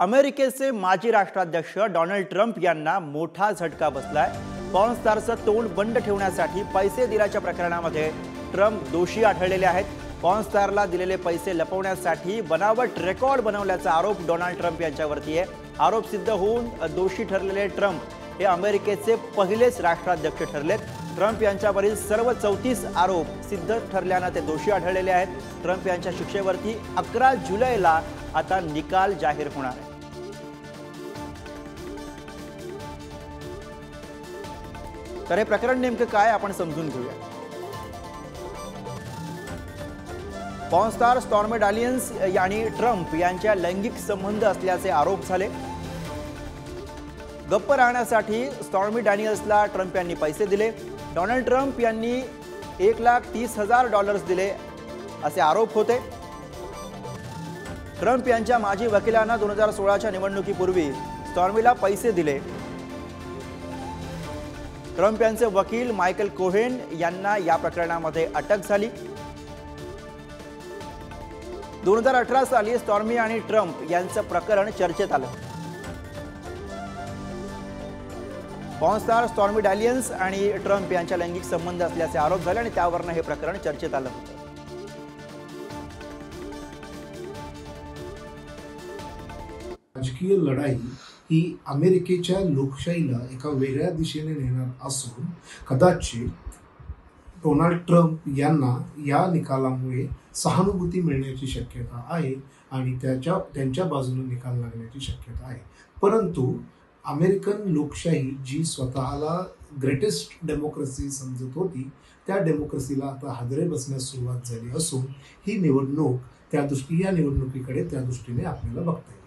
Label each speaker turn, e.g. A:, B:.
A: अमेरिकेचे माजी राष्ट्राध्यक्ष डोनाल्ड ट्रम्प यांना मोठा झटका बसलाय। पॉर्न स्टारचं तोंड बंद ठेवण्यासाठी पैसे दिल्याच्या प्रकरणामध्ये ट्रम्प दोषी आढळलेले आहेत। पॉर्न स्टारला दिलेले पैसे लपवण्यासाठी बनावट रेकॉर्ड बनवल्याचा आरोप डोनाल्ड ट्रम्प यांच्यावरती आहे। आरोप सिद्ध होऊन दोषी ठरलेले ट्रम्प हे अमेरिकेचे पहिलेच राष्ट्राध्यक्ष ठरलेत। ट्रम्प यांच्यावरील सर्व 34 आरोप सिद्ध ठरल्याने ते दोषी आढळलेले आहेत। ट्रम्प यांच्या शिक्षेवरती 11 जुलैला आता निकाल जाहीर होणार आहे। तर हे प्रकरण नेमकं काय आपण समजून घेऊया। पॉर्न स्टार स्टॉर्मी डॅनियल्स यांनी ट्रम्प यांच्या लैंगिक संबंध असल्याचे आरोप झाले। गप्प राहण्यासाठी स्टॉर्मी डॅनियल्सला ट्रम्प यांनी पैसे दिले। डोनाल्ड ट्रम्प यांनी $1,30,000 दिले असे आरोप होते। ट्रम्प यांच्या माजी वकिलांना 2016च्या निवडणुकीपूर्वी स्टॉर्मीला पैसे दिले। ट्रम्प यांचे वकील मायकल कोहेन यांना या प्रकरणामध्ये अटक झाली। 2018 साली स्टॉर्मी आणि ट्रम्प यांचं प्रकरण चर्चेत आलं। पॉर्न स्टार स्टॉर्मी डॅनियल्स आणि ट्रम्प यांच्या लैंगिक संबंध असल्याचे आरोप झाले आणि त्यावरून हे प्रकरण चर्चेत आलं होतं।
B: राजकीय लढाई ही अमेरिकेच्या लोकशाहीला एका वेगळ्या दिशेने नेणार असून कदाचित डोनाल्ड ट्रम्प यांना या निकालामुळे सहानुभूती मिळण्याची शक्यता आहे आणि त्यांच्या बाजूने निकाल लागण्याची शक्यता आहे। परंतु अमेरिकन लोकशाही जी स्वतःला ग्रेटेस्ट डेमोक्रेसी समजत होती त्या डेमोक्रेसीला आता हादरे बसण्यास सुरुवात झाली असून ही निवडणूक या निवडणुकीकडे त्या दृष्टीने आपल्याला बघता येईल।